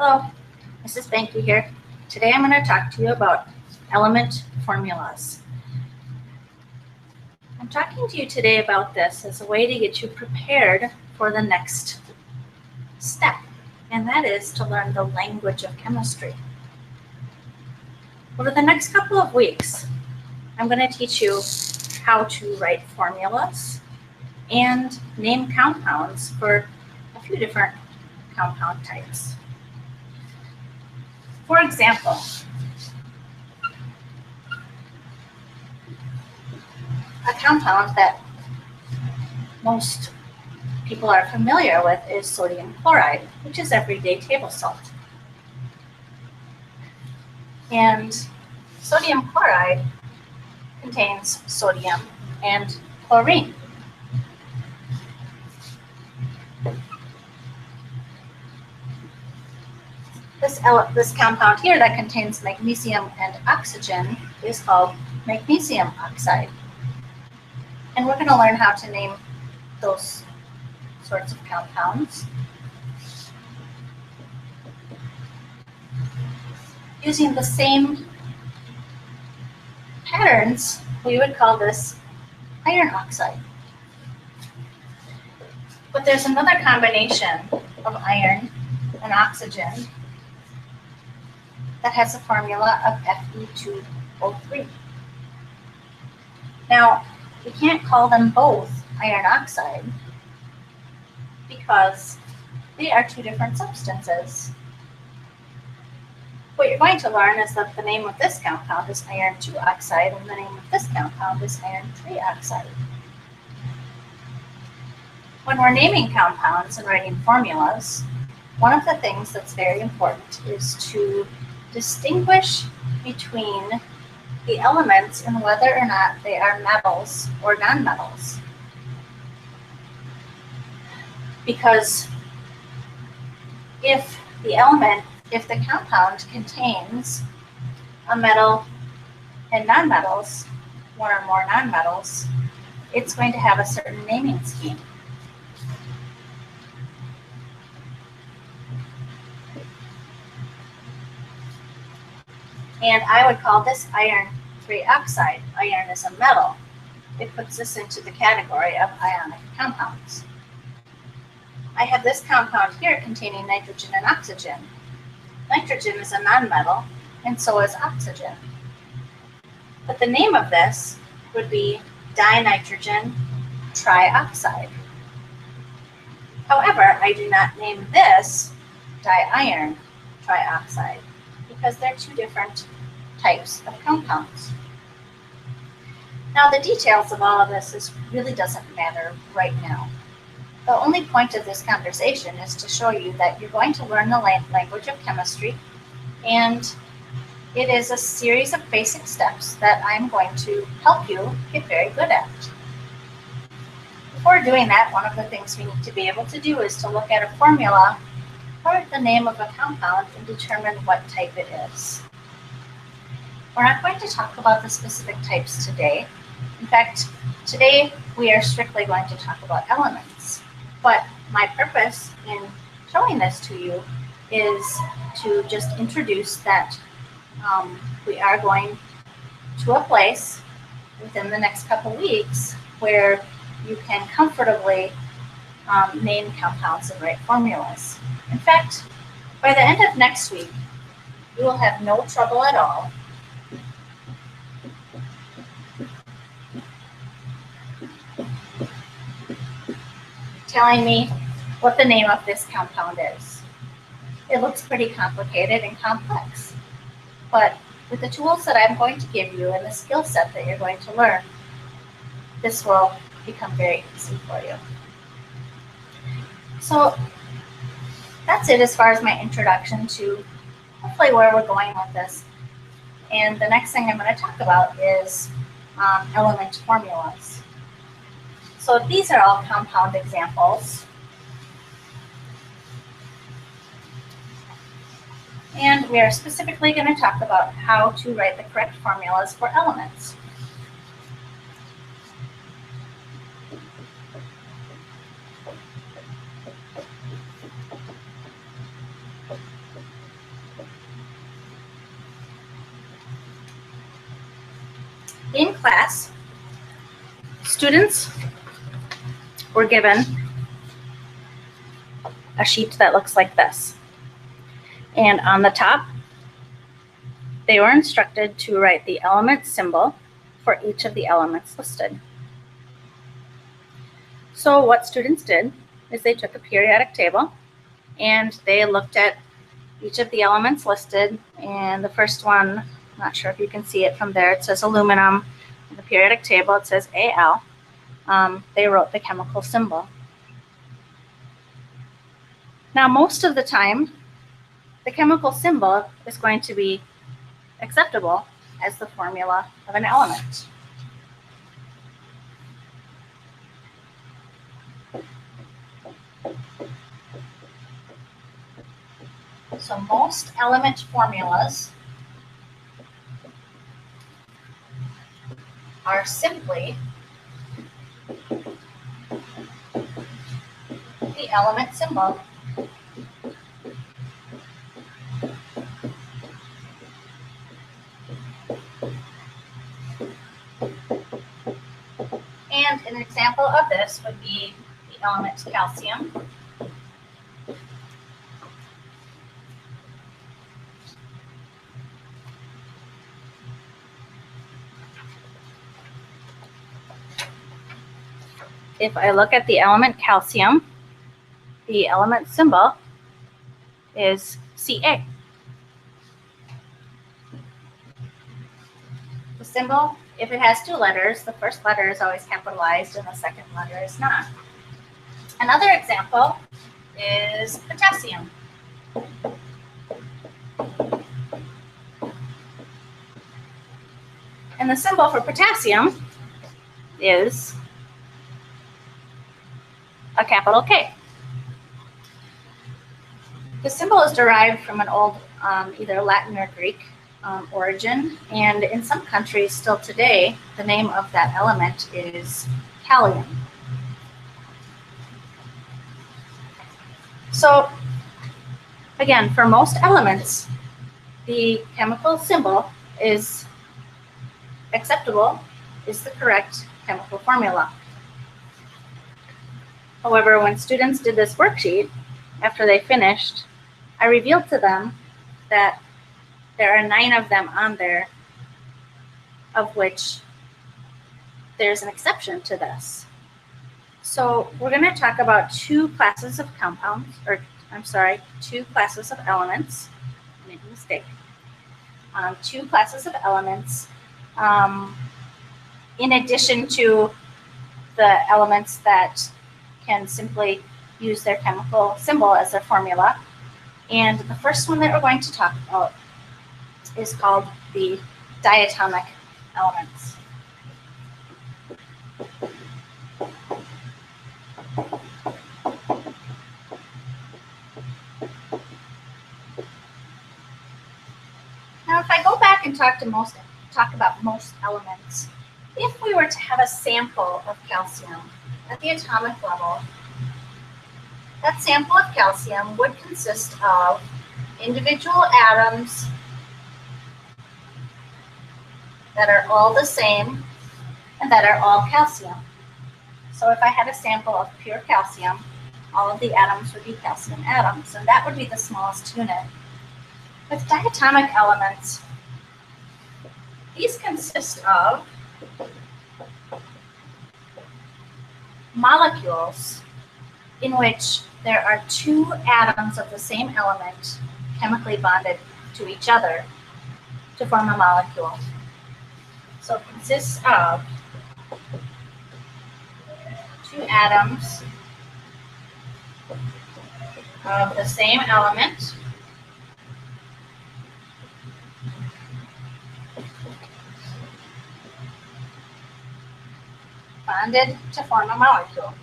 Hello, Mrs. Banky here. Today I'm going to talk to you about element formulas. I'm talking to you today about this as a way to get you prepared for the next step, and that is to learn the language of chemistry. Over the next couple of weeks, I'm going to teach you how to write formulas and name compounds for a few different compound types. For example, a compound that most people are familiar with is sodium chloride, which is everyday table salt. And sodium chloride contains sodium and chlorine. This compound here that contains magnesium and oxygen is called magnesium oxide. And we're going to learn how to name those sorts of compounds using the same patterns. We would call this iron oxide. But there's another combination of iron and oxygen that has a formula of Fe2O3. Now, we can't call them both iron oxide because they are two different substances. What you're going to learn is that the name of this compound is iron 2 oxide and the name of this compound is iron 3 oxide. When we're naming compounds and writing formulas, one of the things that's very important is to distinguish between the elements and whether or not they are metals or nonmetals. Because if the compound contains a metal and nonmetals, one or more nonmetals, it's going to have a certain naming scheme. And I would call this iron 3 oxide. Iron is a metal. It puts this into the category of ionic compounds. I have this compound here containing nitrogen and oxygen. Nitrogen is a nonmetal, and so is oxygen. But the name of this would be dinitrogen trioxide. However, I do not name this diiron trioxide because they're two different types of compounds. Now, the details of all of this really doesn't matter right now. The only point of this conversation is to show you that you're going to learn the language of chemistry, and it is a series of basic steps that I'm going to help you get very good at. Before doing that, one of the things we need to be able to do is to look at a formula or the name of a compound and determine what type it is. We're not going to talk about the specific types today. In fact, today we are strictly going to talk about elements. But my purpose in showing this to you is to just introduce that we are going to a place within the next couple weeks where you can comfortably name compounds and write formulas. In fact, by the end of next week, you will have no trouble at all telling me what the name of this compound is. It looks pretty complicated and complex, but with the tools that I'm going to give you and the skill set that you're going to learn, this will become very easy for you. So that's it as far as my introduction to hopefully where we're going with this. And the next thing I'm going to talk about is element formulas. So these are all compound examples. And we are specifically going to talk about how to write the correct formulas for elements. In class, students were given a sheet that looks like this. And on the top, they were instructed to write the element symbol for each of the elements listed. So what students did is they took a periodic table and they looked at each of the elements listed. And the first one, I'm not sure if you can see it from there, it says aluminum. In the periodic table, it says Al. They wrote the chemical symbol. Now, most of the time, the chemical symbol is going to be acceptable as the formula of an element. So most element formulas are simply the element symbol. And an example of this would be the element calcium. If I look at the element calcium, the element symbol is Ca. The symbol, if it has two letters, the first letter is always capitalized and the second letter is not. Another example is potassium. And the symbol for potassium is a capital K. The symbol is derived from an old either Latin or Greek origin, and in some countries still today, the name of that element is kalium. So again, for most elements, the chemical symbol is acceptable, is the correct chemical formula. However, when students did this worksheet, after they finished, I revealed to them that there are 9 of them on there, of which there's an exception to this. So we're going to talk about 2 classes of compounds, or I'm sorry, 2 classes of elements. I made a mistake. 2 classes of elements, in addition to the elements that can simply use their chemical symbol as their formula. And the first one that we're going to talk about is called the diatomic elements. Now, if I go back and talk about most elements, if we were to have a sample of calcium at the atomic level, that sample of calcium would consist of individual atoms that are all the same and that are all calcium. So if I had a sample of pure calcium, all of the atoms would be calcium atoms, and that would be the smallest unit. With diatomic elements, these consist of molecules in which there are 2 atoms of the same element chemically bonded to each other to form a molecule. So it consists of 2 atoms of the same element bonded to form a molecule.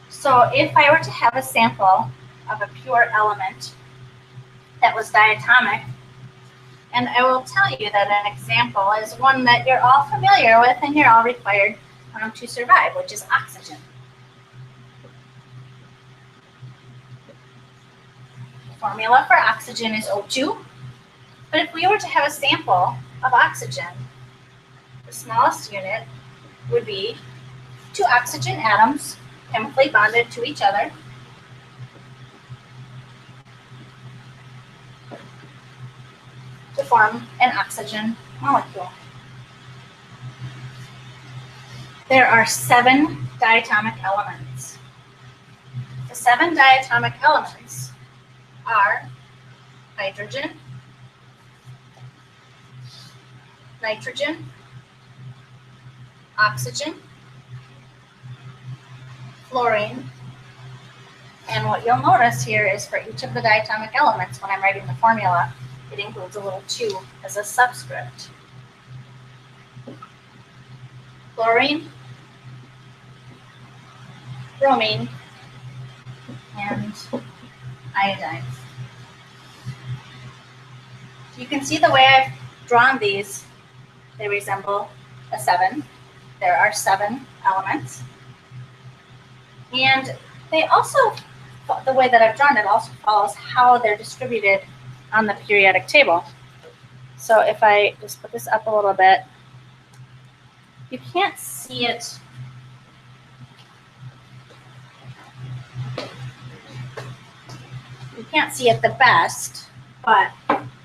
So if I were to have a sample of a pure element that was diatomic, and I will tell you that an example is one that you're all familiar with and you're all required to survive, which is oxygen. formula for oxygen is O2. But if we were to have a sample of oxygen, the smallest unit would be 2 oxygen atoms chemically bonded to each other to form an oxygen molecule. There are 7 diatomic elements. The 7 diatomic elements are hydrogen, nitrogen, oxygen, fluorine, and what you'll notice here is for each of the diatomic elements, when I'm writing the formula, it includes a little 2 as a subscript. Fluorine, bromine, and iodine. You can see the way I've drawn these, they resemble a 7. There are 7 elements. And they also, the way that I've drawn it also follows how they're distributed on the periodic table. So if I just put this up a little bit, you can't see it. You can't see it the best, but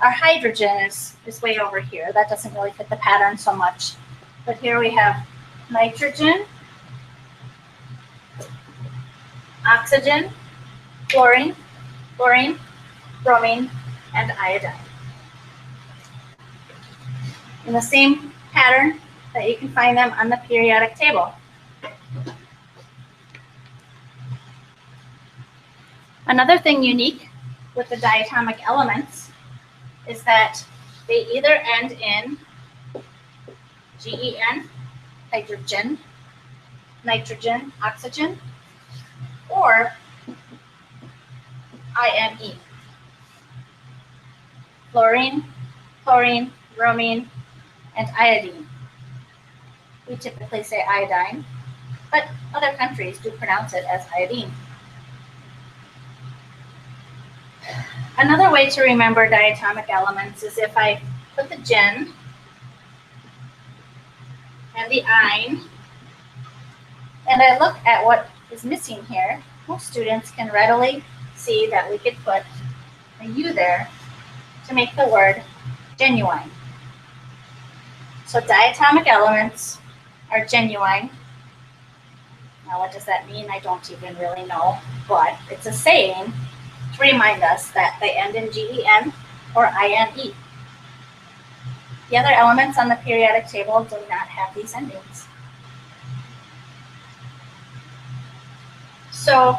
our hydrogen is way over here. That doesn't really fit the pattern so much. But here we have nitrogen, oxygen, fluorine, bromine, and iodine. In the same pattern that you can find them on the periodic table. Another thing unique with the diatomic elements is that they either end in GEN, hydrogen, nitrogen, oxygen, or INE, fluorine, chlorine, bromine, and iodine. We typically say iodine, but other countries do pronounce it as iodine. Another way to remember diatomic elements is if I put the gen and the ine, and I look at what is missing here, most students can readily see that we could put a U there to make the word genuine. So diatomic elements are genuine. Now what does that mean? I don't even really know, but it's a saying to remind us that they end in GEN or INE. The other elements on the periodic table do not have these endings. So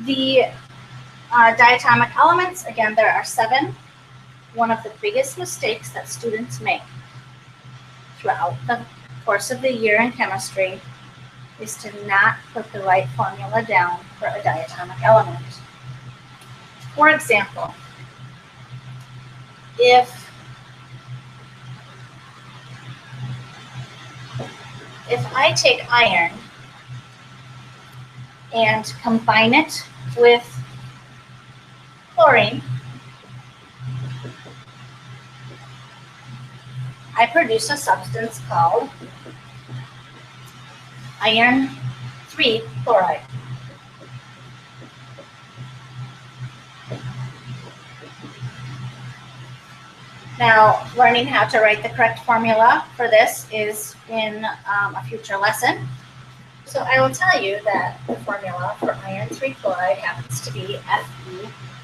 the diatomic elements, again, there are 7. One of the biggest mistakes that students make throughout the course of the year in chemistry is to not put the right formula down for a diatomic element. For example, if I take iron and combine it with chlorine, I produce a substance called iron 3 chloride. Now, learning how to write the correct formula for this is in a future lesson. So I will tell you that the formula for iron 3 chloride happens to be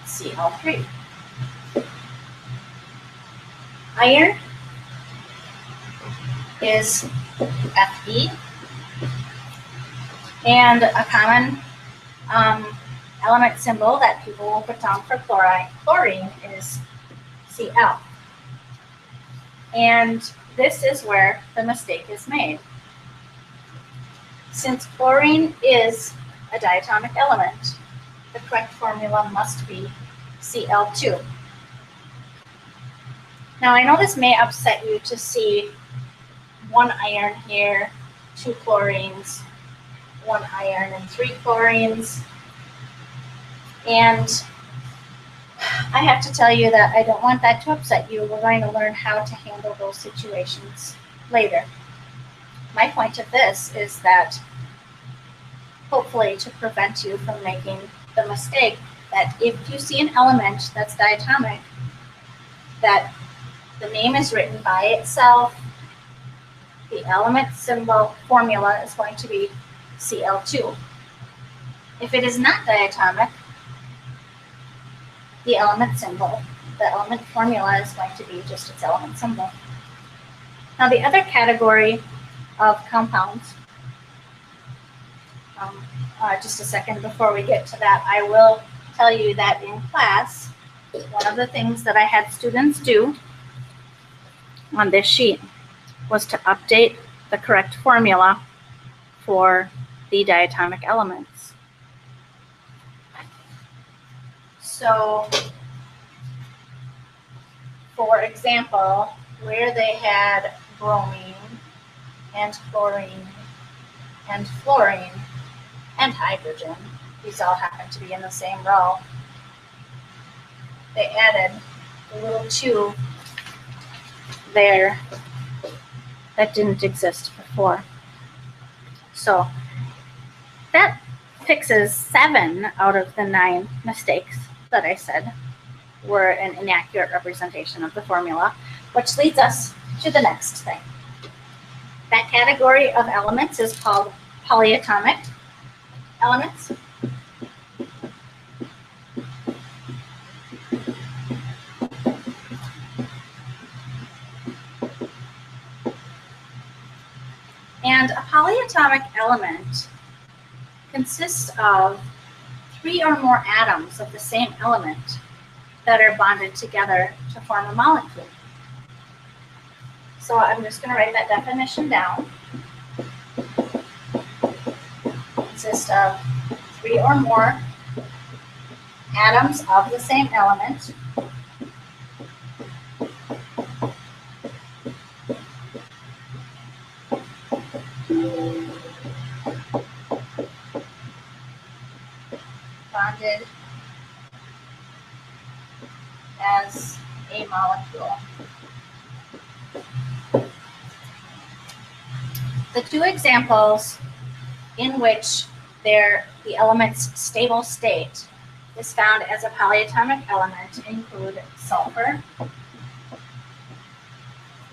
FeCl3. Iron is Fe, and a common element symbol that people will put down for chlorine is Cl. And this is where the mistake is made. Since chlorine is a diatomic element, the correct formula must be Cl2. Now I know this may upset you to see 1 iron here, 2 chlorines, 1 iron and 3 chlorines. And I have to tell you that I don't want that to upset you. We're going to learn how to handle those situations later. My point of this is that hopefully to prevent you from making the mistake that if you see an element that's diatomic, that the name is written by itself, the element symbol formula is going to be Cl2. If it is not diatomic, the element formula is going to be just its element symbol. Now the other category of compounds, just a second before we get to that, I will tell you that in class, one of the things that I had students do on this sheet was to update the correct formula for the diatomic elements. So, for example, where they had bromine and chlorine and fluorine and hydrogen, these all happen to be in the same row, they added a little 2 there that didn't exist before. So that fixes 7 out of the 9 mistakes that I said were an inaccurate representation of the formula, which leads us to the next thing. That category of elements is called polyatomic elements. And a polyatomic element consists of 3 or more atoms of the same element that are bonded together to form a molecule. So I'm just going to write that definition down. Consists of 3 or more atoms of the same element bonded as a molecule. The 2 examples in which the element's stable state is found as a polyatomic element include sulfur.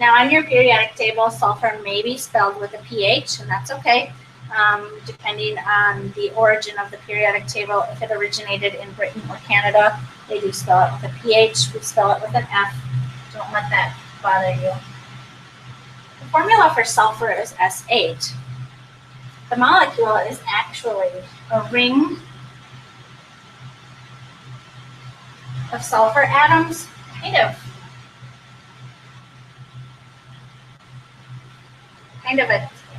Now on your periodic table, sulfur may be spelled with a pH, and that's okay, depending on the origin of the periodic table. If it originated in Britain or Canada, they do spell it with a pH. We spell it with an F. Don't let that bother you. The formula for sulfur is S8. The molecule is actually a ring of sulfur atoms,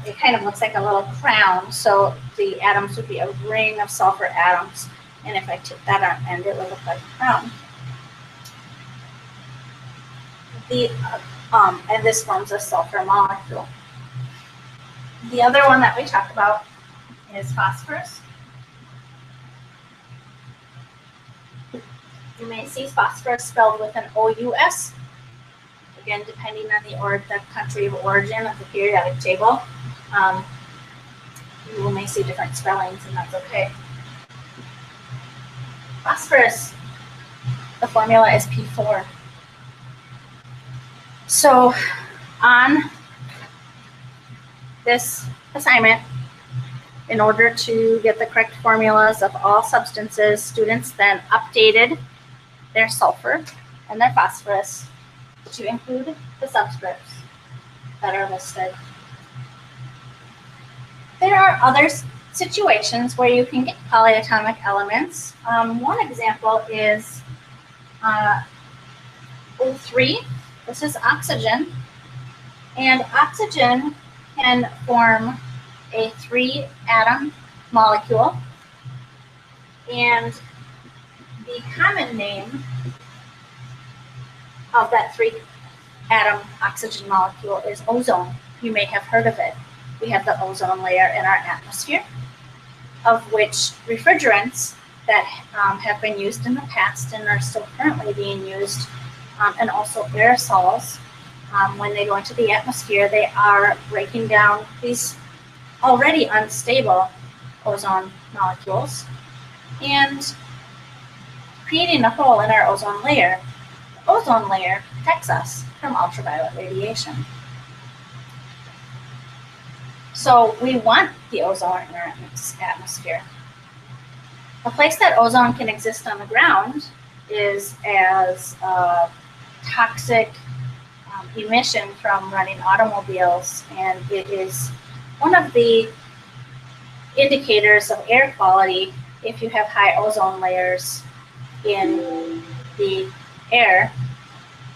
it kind of looks like a little crown, so the atoms would be a ring of sulfur atoms, and if I took that on end, it would look like a crown. And this forms a sulfur molecule. The other one that we talk about is phosphorus. You may see phosphorus spelled with an O-U-S. Again, depending on the country of origin of the periodic table, you may see different spellings, and that's okay. Phosphorus, the formula is P4. So on this assignment, in order to get the correct formulas of all substances, students then updated their sulfur and their phosphorus to include the subscripts that are listed. There are other situations where you can get polyatomic elements. One example is O3. This is oxygen, and oxygen can form a 3-atom molecule, and the common name of that 3-atom oxygen molecule is ozone. You may have heard of it. We have the ozone layer in our atmosphere, of which refrigerants that have been used in the past and are still currently being used, and also aerosols. When they go into the atmosphere, they are breaking down these already unstable ozone molecules and creating a hole in our ozone layer. The ozone layer protects us from ultraviolet radiation. So we want the ozone in our atmosphere. A place that ozone can exist on the ground is as toxic emission from running automobiles, and it is one of the indicators of air quality if you have high ozone layers in the air.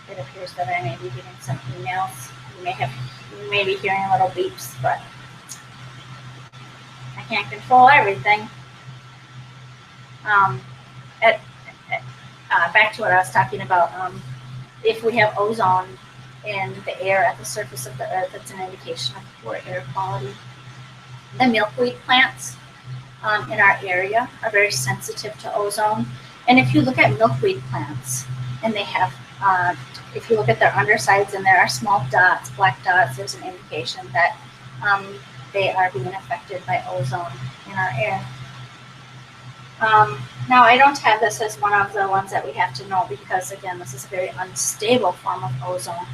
It appears that I may be getting some emails. You may be hearing little beeps, but I can't control everything. Back to what I was talking about. If we have ozone in the air at the surface of the earth, that's an indication of poor air quality. The milkweed plants in our area are very sensitive to ozone. And if you look at milkweed plants, and they have, if you look at their undersides and there are small dots, black dots, there's an indication that they are being affected by ozone in our air. Now, I don't have this as one of the ones that we have to know because, again, this is a very unstable form of ozone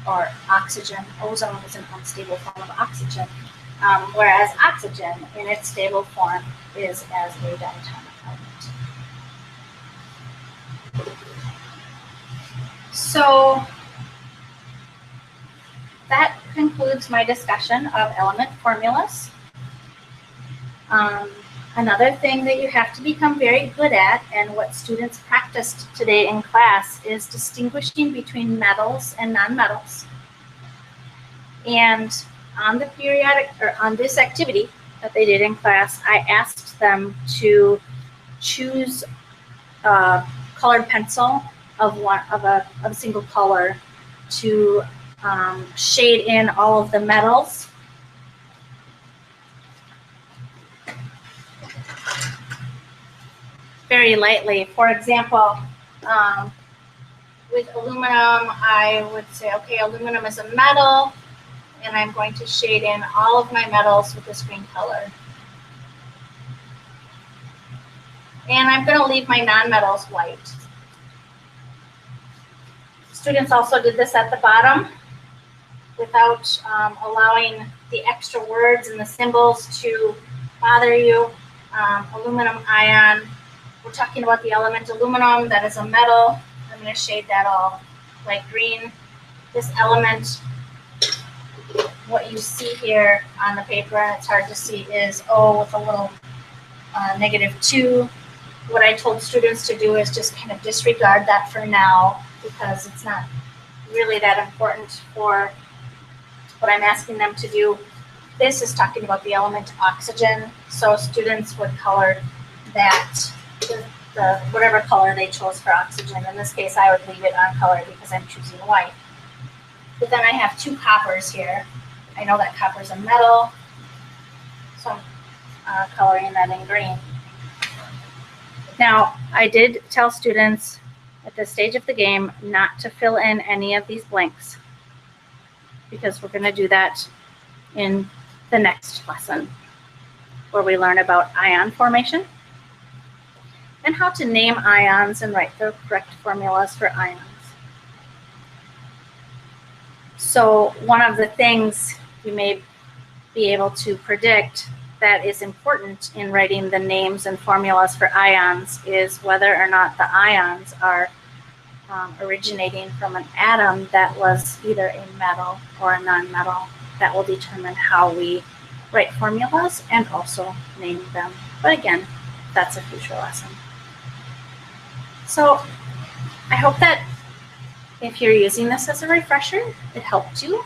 or oxygen. Ozone is an unstable form of oxygen, whereas oxygen in its stable form is as a diatomic element. So that concludes my discussion of element formulas. Another thing that you have to become very good at, and what students practiced today in class, is distinguishing between metals and nonmetals. And on the periodic, or on this activity that they did in class, I asked them to choose a colored pencil of a single color to shade in all of the metals. Very lightly. For example, with aluminum, I would say, okay, aluminum is a metal, and I'm going to shade in all of my metals with this green color. And I'm going to leave my nonmetals white. Students also did this at the bottom without allowing the extra words and the symbols to bother you. Aluminum ion. We're talking about the element aluminum. That is a metal. I'm going to shade that all light green. This element, what you see here on the paper, and it's hard to see, is O with a little -2. What I told students to do is just kind of disregard that for now because it's not really that important for what I'm asking them to do. This is talking about the element oxygen, so students would color that the whatever color they chose for oxygen. In this case, I would leave it uncolored because I'm choosing white. But then I have two coppers here. I know that copper is a metal, so I'm coloring that in green. Now, I did tell students at this stage of the game not to fill in any of these blanks because we're going to do that in the next lesson where we learn about ion formation and how to name ions and write the correct formulas for ions. So one of the things you may be able to predict that is important in writing the names and formulas for ions is whether or not the ions are originating from an atom that was either a metal or a nonmetal. That will determine how we write formulas and also name them. But again, that's a future lesson. So I hope that if you're using this as a refresher, it helped you.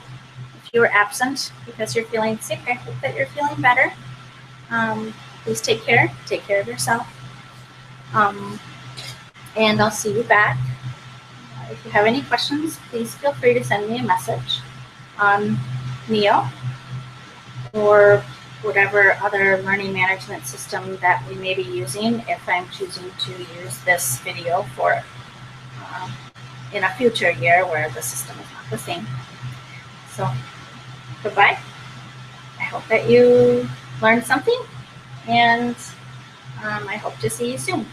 If you were absent because you're feeling sick, I hope that you're feeling better. Please take care of yourself. And I'll see you back. If you have any questions, please feel free to send me a message on Neo or whatever other learning management system that we may be using if I'm choosing to use this video for in a future year where the system is not the same. So, goodbye. I hope that you learned something, and I hope to see you soon.